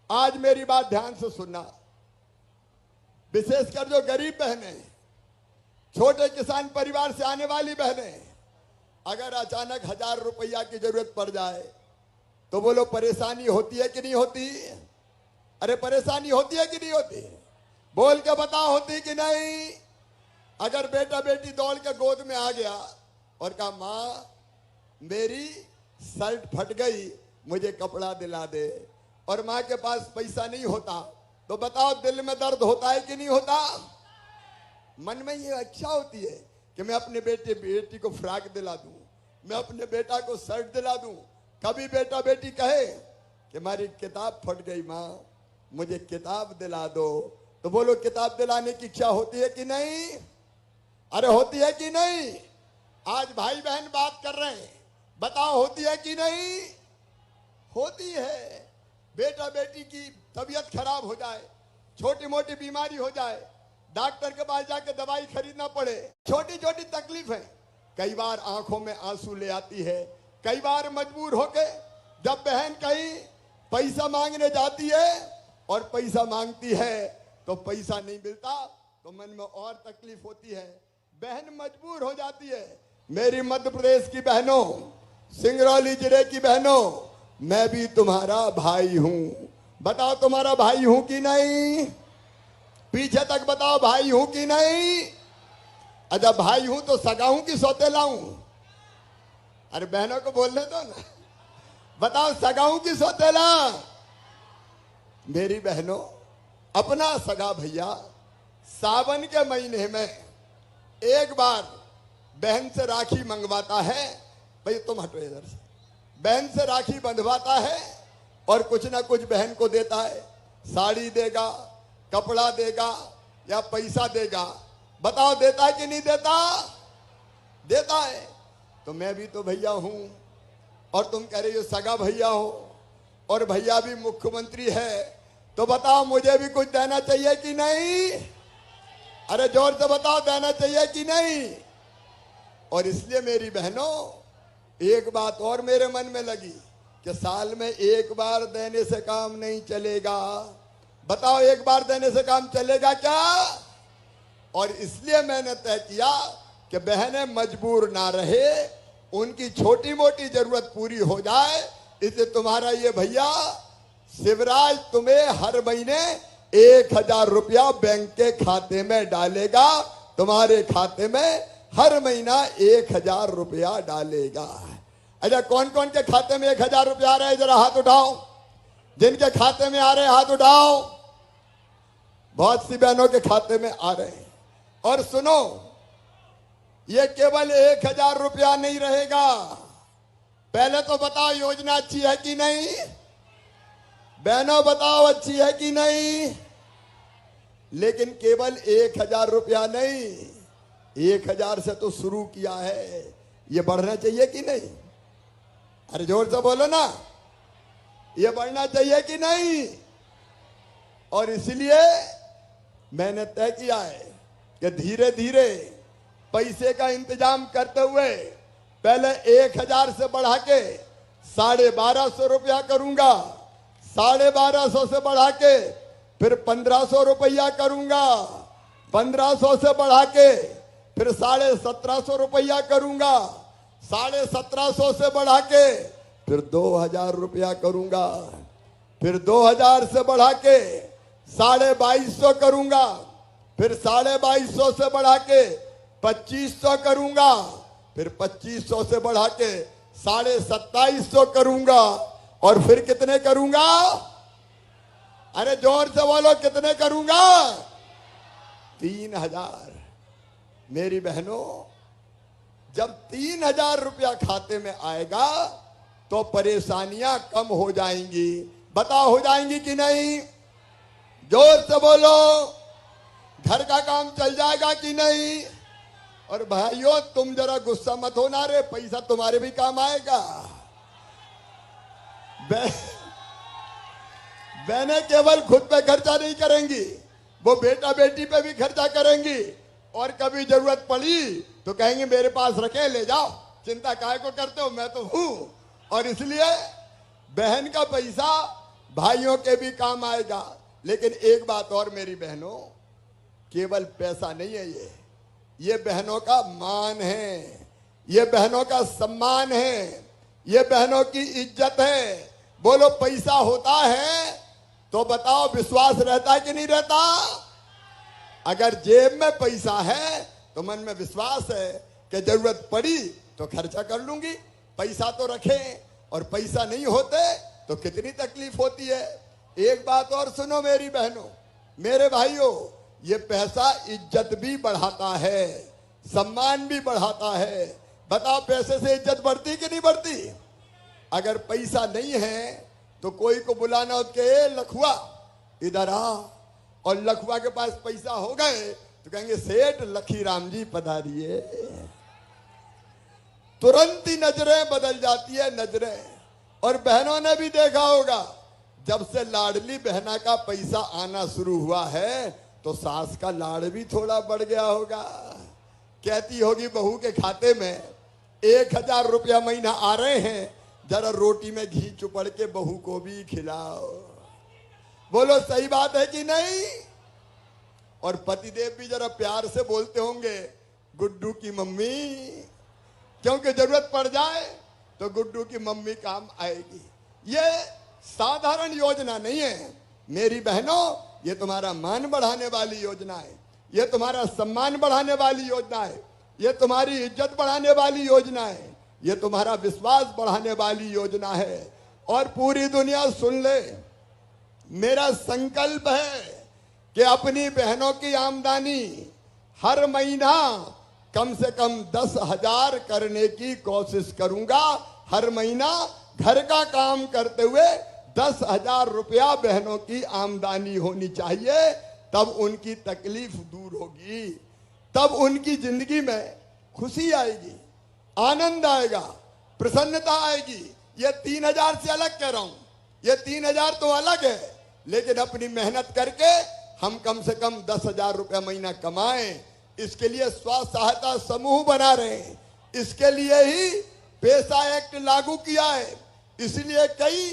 आज मेरी बात ध्यान से सुनना, विशेषकर जो गरीब बहनें, छोटे किसान परिवार से आने वाली बहनें, अगर अचानक 1000 रुपया की जरूरत पड़ जाए तो बोलो परेशानी होती है कि नहीं होती? अरे परेशानी होती है कि नहीं होती? बोल के बताओ, होती कि नहीं? अगर बेटा बेटी दौड़ के गोद में आ गया और कहा माँ मेरी शर्ट फट गई, मुझे कपड़ा दिला दे, और माँ के पास पैसा नहीं होता, तो बताओ दिल में दर्द होता है कि नहीं होता? मन में ये इच्छा होती है कि मैं अपने बेटी को फ्रॉक दिला दूं, मैं अपने बेटा को शर्ट दिला दूं। कभी बेटा बेटी कहे कि हमारी किताब फट गई माँ, मुझे किताब दिला दो, तो बोलो किताब दिलाने की इच्छा होती है कि नहीं? अरे होती है कि नहीं? आज भाई बहन बात कर रहे हैं, बताओ होती है कि नहीं? होती है। बेटा बेटी की तबीयत खराब हो जाए, छोटी मोटी बीमारी हो जाए, डॉक्टर के पास जाके दवाई खरीदना पड़े, छोटी छोटी तकलीफ है, कई बार आंखों में आंसू ले आती है। कई बार मजबूर होके जब बहन कहीं पैसा मांगने जाती है और पैसा मांगती है तो पैसा नहीं मिलता, तो मन में और तकलीफ होती है, बहन मजबूर हो जाती है। मेरी मध्य प्रदेश की बहनों, सिंगरौली जिले की बहनों, मैं भी तुम्हारा भाई हूं। बताओ तुम्हारा भाई हूं कि नहीं? पीछे तक बताओ भाई हूं कि नहीं? अच्छा भाई हूं तो सगा हूं कि सौतेला हूं? अरे बहनों को बोलने दो ना, बताओ सगा हूं कि सौतेला? मेरी बहनों, अपना सगा भैया सावन के महीने में एक बार बहन से राखी मंगवाता है, भाई तुम हटो इधर से, बहन से राखी बंधवाता है और कुछ ना कुछ बहन को देता है, साड़ी देगा, कपड़ा देगा या पैसा देगा। बताओ देता है कि नहीं देता? देता है। तो मैं भी तो भैया हूं और तुम कह रही हो सगा भैया हो, और भैया भी मुख्यमंत्री है, तो बताओ मुझे भी कुछ देना चाहिए कि नहीं? अरे जोर से बताओ देना चाहिए कि नहीं? और इसलिए मेरी बहनों, एक बात और मेरे मन में लगी कि साल में एक बार देने से काम नहीं चलेगा। बताओ एक बार देने से काम चलेगा क्या? और इसलिए मैंने तय किया कि बहनें मजबूर ना रहे, उनकी छोटी मोटी जरूरत पूरी हो जाए। इसलिए तुम्हारा ये भैया शिवराज तुम्हें हर महीने 1000 रुपया बैंक के खाते में डालेगा, तुम्हारे खाते में हर महीना 1000 रुपया डालेगा। अच्छा कौन कौन के खाते में 1000 रुपया आ रहे हैं? जरा हाथ उठाओ, जिनके खाते में आ रहे हैं हाथ उठाओ। बहुत सी बहनों के खाते में आ रहे हैं। और सुनो, ये केवल 1000 रुपया नहीं रहेगा। पहले तो बताओ योजना अच्छी है कि नहीं? बहनों बताओ अच्छी है कि नहीं? लेकिन केवल 1000 रुपया नहीं, 1000 से तो शुरू किया है, ये बढ़ना चाहिए कि नहीं? अरे जोर से बोलो ना, ये बढ़ना चाहिए कि नहीं? और इसलिए मैंने तय किया है कि धीरे धीरे पैसे का इंतजाम करते हुए पहले 1000 से बढ़ा के 1250 रुपया करूंगा, 1250 से बढ़ा के फिर 1500 रुपया करूंगा, 1500 से बढ़ा के फिर 1750 रुपया करूंगा, 1750 से बढ़ा के फिर 2000 रुपया करूंगा, फिर 2000 से बढ़ा के 2250 करूंगा, फिर 2250 से बढ़ा के 2500 करूंगा, फिर 2500 से बढ़ा के 2750 करूंगा, और फिर कितने करूंगा? अरे जोर से बोलो कितने करूंगा? 3000। मेरी बहनों, जब 3000 रुपया खाते में आएगा तो परेशानियां कम हो जाएंगी। बताओ हो जाएंगी कि नहीं? जोर से बोलो। घर का काम चल जाएगा कि नहीं? और भाइयों तुम जरा गुस्सा मत होना रे, पैसा तुम्हारे भी काम आएगा। बहनें केवल खुद पे खर्चा नहीं करेंगी, वो बेटा बेटी पे भी खर्चा करेंगी, और कभी जरूरत पड़ी तो कहेंगे मेरे पास रखे, ले जाओ, चिंता काहे को करते हो, मैं तो हूं। और इसलिए बहन का पैसा भाइयों के भी काम आएगा। लेकिन एक बात और मेरी बहनों, केवल पैसा नहीं है, ये बहनों का मान है, ये बहनों का सम्मान है, ये बहनों की इज्जत है। बोलो पैसा होता है तो बताओ विश्वास रहता है कि नहीं रहता? अगर जेब में पैसा है तो मन में विश्वास है कि जरूरत पड़ी तो खर्चा कर लूंगी। पैसा तो रखें, और पैसा नहीं होते तो कितनी तकलीफ होती है। एक बात और सुनो मेरी बहनों, मेरे भाइयों, ये पैसा इज्जत भी बढ़ाता है, सम्मान भी बढ़ाता है। बताओ पैसे से इज्जत बढ़ती कि नहीं बढ़ती? अगर पैसा नहीं है तो कोई को बुलाना हो के लखुआ इधर आ, और लखुआ के पास पैसा हो गए तो कहेंगे सेठ लखीराम जी पधारिए। तुरंत ही नजरें बदल जाती है, नजरें। और बहनों ने भी देखा होगा, जब से लाडली बहना का पैसा आना शुरू हुआ है तो सास का लाड़ भी थोड़ा बढ़ गया होगा। कहती होगी बहू के खाते में 1000 रुपया महीना आ रहे हैं, जरा रोटी में घी चुपड़ के बहू को भी खिलाओ। बोलो सही बात है कि नहीं? और पतिदेव भी जरा प्यार से बोलते होंगे गुड्डू की मम्मी, क्योंकि जरूरत पड़ जाए तो गुड्डू की मम्मी काम आएगी। ये साधारण योजना नहीं है मेरी बहनों, ये तुम्हारा मान बढ़ाने वाली योजना है, ये तुम्हारा सम्मान बढ़ाने वाली योजना है, ये तुम्हारी इज्जत बढ़ाने वाली योजना है, ये तुम्हारा विश्वास बढ़ाने वाली योजना है। और पूरी दुनिया सुन ले, मेरा संकल्प है कि अपनी बहनों की आमदनी हर महीना कम से कम 10,000 करने की कोशिश करूंगा। हर महीना घर का काम करते हुए 10,000 रुपया बहनों की आमदनी होनी चाहिए। तब उनकी तकलीफ दूर होगी, तब उनकी जिंदगी में खुशी आएगी, आनंद आएगा, प्रसन्नता आएगी। ये 3,000 से अलग कह रहा हूं, ये 3,000 तो अलग है, लेकिन अपनी मेहनत करके हम कम से कम 10,000 रुपया महीना कमाएं। इसके लिए स्वास्थ्य सहायता समूह बना रहे हैं, इसके लिए ही पैसा एक्ट लागू किया है। इसलिए कई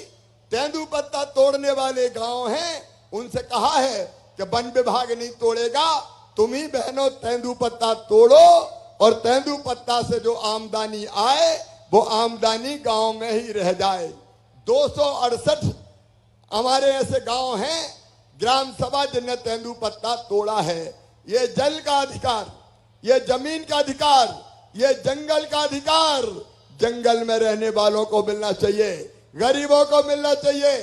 तेंदुपत्ता तोड़ने वाले गांव हैं, उनसे कहा है कि वन विभाग नहीं तोड़ेगा, तुम ही बहनों तेंदुपत्ता तोड़ो, और तेंदुपत्ता से जो आमदनी आए वो आमदनी गांव में ही रह जाए। 268 हमारे ऐसे गांव हैं ग्राम सभा जिनने तेंदुपत्ता तोड़ा है। ये जल का अधिकार, ये जमीन का अधिकार, ये जंगल का अधिकार जंगल में रहने वालों को मिलना चाहिए, गरीबों को मिलना चाहिए,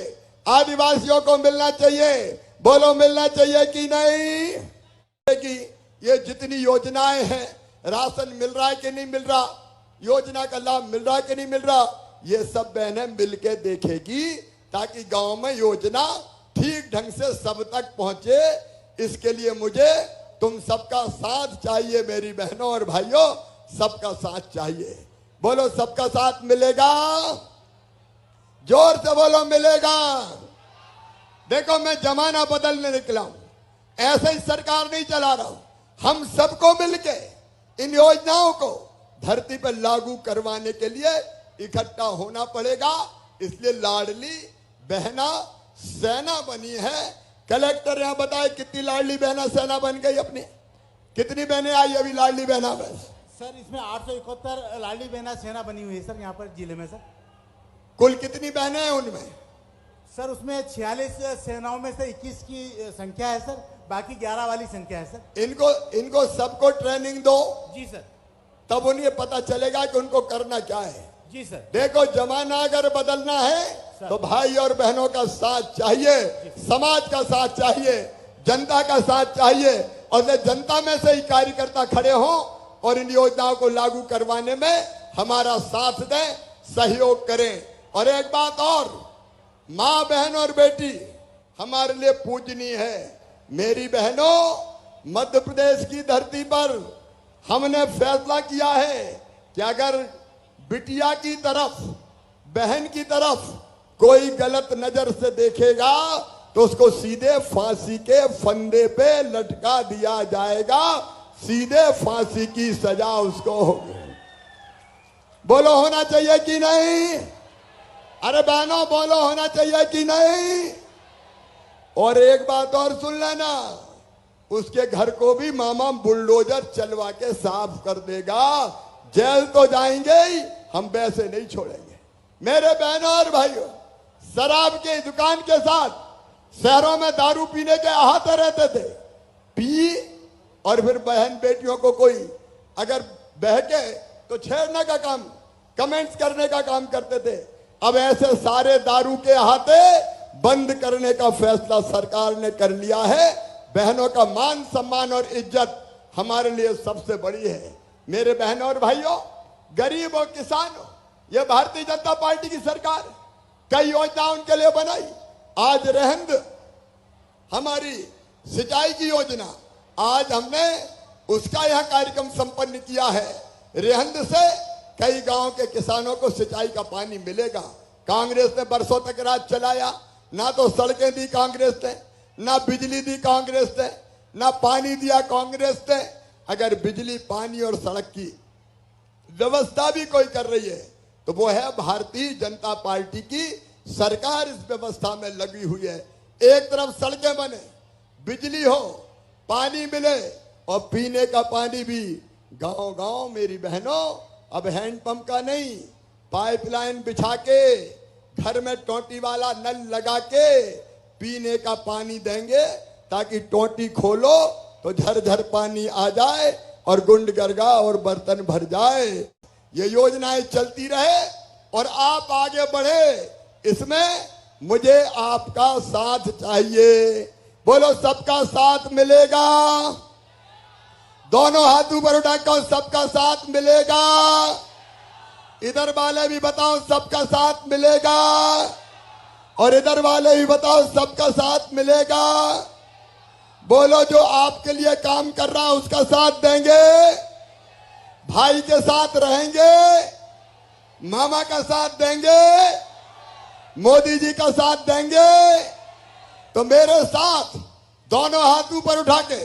आदिवासियों को मिलना चाहिए। बोलो मिलना चाहिए कि नहीं? कि ये जितनी योजनाएं हैं, राशन मिल रहा है कि नहीं मिल रहा, योजना का लाभ मिल रहा है कि नहीं मिल रहा, ये सब बहनें मिलके देखेगी, ताकि गांव में योजना ठीक ढंग से सब तक पहुंचे। इसके लिए मुझे तुम सबका साथ चाहिए मेरी बहनों और भाइयों, सबका साथ चाहिए। बोलो सबका साथ मिलेगा? जोर से बोलो मिलेगा। देखो मैं जमाना बदलने निकला हूं, ऐसे ही सरकार नहीं चला रहा हूं। हम सबको मिलके इन योजनाओं को धरती पर लागू करवाने के लिए इकट्ठा होना पड़ेगा। इसलिए लाडली बहना सेना बनी है। कलेक्टर यहां बताए कितनी लाडली बहना सेना बन गई अपनी, कितनी बहनें आई अभी लाडली बहना में? सर इसमें 871 लाडली बहना सेना बनी हुई है सर, यहाँ पर जिले में। सर कुल कितनी बहनें हैं उनमें? सर उसमें 46 सेनाओं में से 21 की संख्या है सर, बाकी 11 वाली संख्या है सर। इनको सबको ट्रेनिंग दो। जी सर। तब उन्हें पता चलेगा कि उनको करना क्या है। जी सर। देखो जमाना अगर बदलना है तो भाई और बहनों का साथ चाहिए, समाज का साथ चाहिए, जनता का साथ चाहिए, और जनता में से ही कार्यकर्ता खड़े हों और इन योजनाओं को लागू करवाने में हमारा साथ दें, सहयोग करें। और एक बात और, माँ बहन और बेटी हमारे लिए पूजनीय है। मेरी बहनों, मध्य प्रदेश की धरती पर हमने फैसला किया है कि अगर बिटिया की तरफ, बहन की तरफ कोई गलत नजर से देखेगा तो उसको सीधे फांसी के फंदे पे लटका दिया जाएगा, सीधे फांसी की सजा उसको होगी। बोलो होना चाहिए कि नहीं? अरे बहनों बोलो, होना चाहिए कि नहीं? और एक बात और सुन लेना, उसके घर को भी मामा बुलडोजर चलवा के साफ कर देगा। जेल तो जाएंगे ही, हम वैसे नहीं छोड़ेंगे। मेरे बहनों और भाइयों, शराब की दुकान के साथ शहरों में दारू पीने के आते रहते थे, पी और फिर बहन बेटियों को कोई अगर बहके तो छेड़ने का काम, कमेंट्स करने का काम करते थे। अब ऐसे सारे दारू के आते बंद करने का फैसला सरकार ने कर लिया है। बहनों का मान सम्मान और इज्जत हमारे लिए सबसे बड़ी है। मेरे बहनों और भाइयों, गरीब और किसानों, ये भारतीय जनता पार्टी की सरकार कई योजना उनके लिए बनाई। आज रहंद हमारी सिंचाई की योजना, आज हमने उसका यह कार्यक्रम संपन्न किया है। रहंद से कई गांव के किसानों को सिंचाई का पानी मिलेगा। कांग्रेस ने बरसों तक राज चलाया, ना तो सड़कें दी कांग्रेस ने, ना बिजली दी कांग्रेस ने, ना पानी दिया कांग्रेस ने। अगर बिजली, पानी और सड़क की व्यवस्था भी कोई कर रही है तो वो है भारतीय जनता पार्टी की सरकार। इस व्यवस्था में लगी हुई है। एक तरफ सड़कें बने, बिजली हो, पानी मिले और पीने का पानी भी गांव गांव। मेरी बहनों, अब हैंडपंप का नहीं, पाइपलाइन बिछा के घर में टोटी वाला नल लगा के पीने का पानी देंगे, ताकि टोटी खोलो तो झरझर पानी आ जाए और गुंड गरगा और बर्तन भर जाए। ये योजनाएं चलती रहे और आप आगे बढ़े। इसमें मुझे आपका साथ चाहिए। बोलो, सबका साथ मिलेगा? दोनों हाथ ऊपर उठाकर सबका साथ मिलेगा। इधर वाले भी बताओ सबका साथ मिलेगा, और इधर वाले भी बताओ सबका साथ मिलेगा। बोलो, जो आपके लिए काम कर रहा है उसका साथ देंगे, भाई के साथ रहेंगे, मामा का साथ देंगे, मोदी जी का साथ देंगे। तो मेरे साथ दोनों हाथ ऊपर उठा के,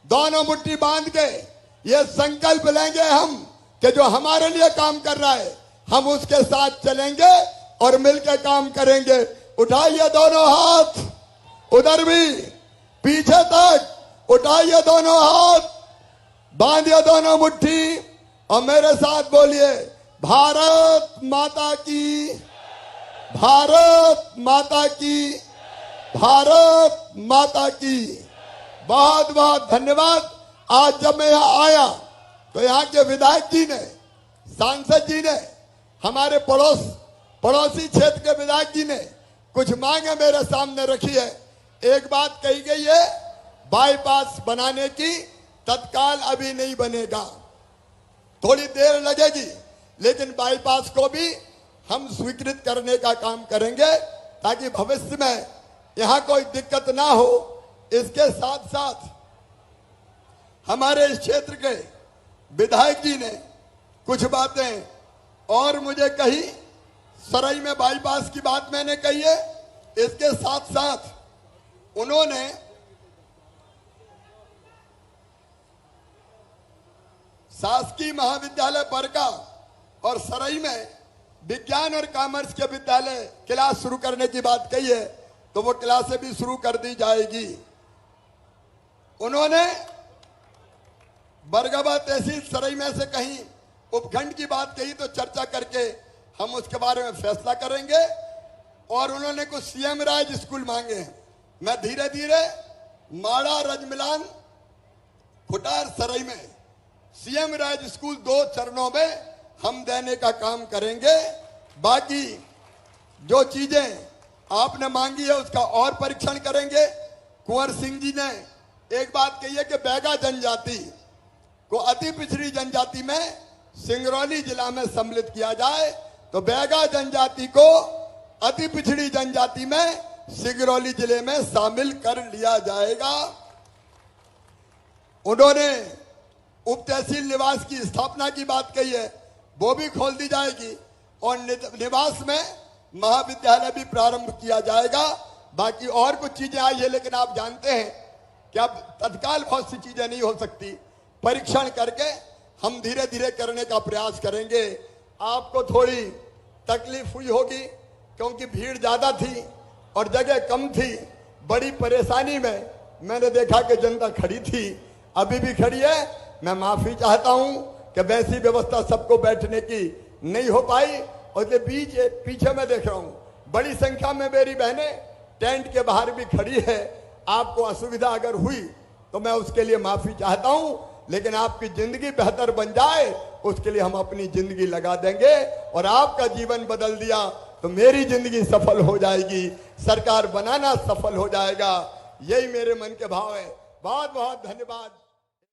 दोनों मुट्ठी बांध के ये संकल्प लेंगे हम कि जो हमारे लिए काम कर रहा है हम उसके साथ चलेंगे और मिलकर काम करेंगे। उठाइए दोनों हाथ, उधर भी, पीछे तक उठाइए दोनों हाथ, बांधिए दोनों मुट्ठी और मेरे साथ बोलिए, भारत माता की, भारत माता की, भारत माता की। बहुत बहुत धन्यवाद। आज जब मैं यहाँ आया तो यहाँ के विधायक जी ने, सांसद जी ने, हमारे पड़ोसी क्षेत्र के विधायक जी ने कुछ मांगे मेरे सामने रखी है। एक बात कही गई है, बाईपास बनाने की, तत्काल अभी नहीं बनेगा, थोड़ी देर लगेगी, लेकिन बाईपास को भी हम स्वीकृत करने का काम करेंगे ताकि भविष्य में यहाँ कोई दिक्कत ना हो। इसके साथ साथ हमारे इस क्षेत्र के विधायक जी ने कुछ बातें और मुझे कही। सराई में बाईपास की बात मैंने कही है। इसके साथ साथ उन्होंने शासकीय महाविद्यालय बरका और सराई में विज्ञान और कॉमर्स के विद्यालय क्लास शुरू करने की बात कही है, तो वो क्लासें भी शुरू कर दी जाएगी। उन्होंने बरगबा तहसील सराई में से कहीं उपखंड की बात कही, तो चर्चा करके हम उसके बारे में फैसला करेंगे। और उन्होंने कुछ सीएम राज स्कूल मांगे हैं। मैं धीरे धीरे माड़ा, रजमिलान, खुटार, सराई में सीएम राज स्कूल 2 चरणों में हम देने का काम करेंगे। बाकी जो चीजें आपने मांगी है उसका और परीक्षण करेंगे। कुंवर सिंह जी ने एक बात कही है कि बैगा जनजाति को अति पिछड़ी जनजाति में सिंगरौली जिला में सम्मिलित किया जाए, तो बैगा जनजाति को अति पिछड़ी जनजाति में सिंगरौली जिले में शामिल कर लिया जाएगा। उन्होंने उप तहसील निवास की स्थापना की बात कही है, वो भी खोल दी जाएगी और निवास में महाविद्यालय भी प्रारंभ किया जाएगा। बाकी और कुछ चीजें आई है, लेकिन आप जानते हैं कि अब तत्काल बहुत सी चीजें नहीं हो सकती। परीक्षण करके हम धीरे धीरे करने का प्रयास करेंगे। आपको थोड़ी तकलीफ हुई होगी, क्योंकि भीड़ ज्यादा थी और जगह कम थी, बड़ी परेशानी में मैंने देखा कि जनता खड़ी थी, अभी भी खड़ी है। मैं माफी चाहता हूं कि वैसी व्यवस्था सबको बैठने की नहीं हो पाई। और ये पीछे मैं देख रहा हूं बड़ी संख्या में मेरी बहनें टेंट के बाहर भी खड़ी है। आपको असुविधा अगर हुई तो मैं उसके लिए माफी चाहता हूं, लेकिन आपकी जिंदगी बेहतर बन जाए उसके लिए हम अपनी जिंदगी लगा देंगे। और आपका जीवन बदल दिया तो मेरी जिंदगी सफल हो जाएगी, सरकार बनाना सफल हो जाएगा। यही मेरे मन के भाव है। बहुत बहुत धन्यवाद।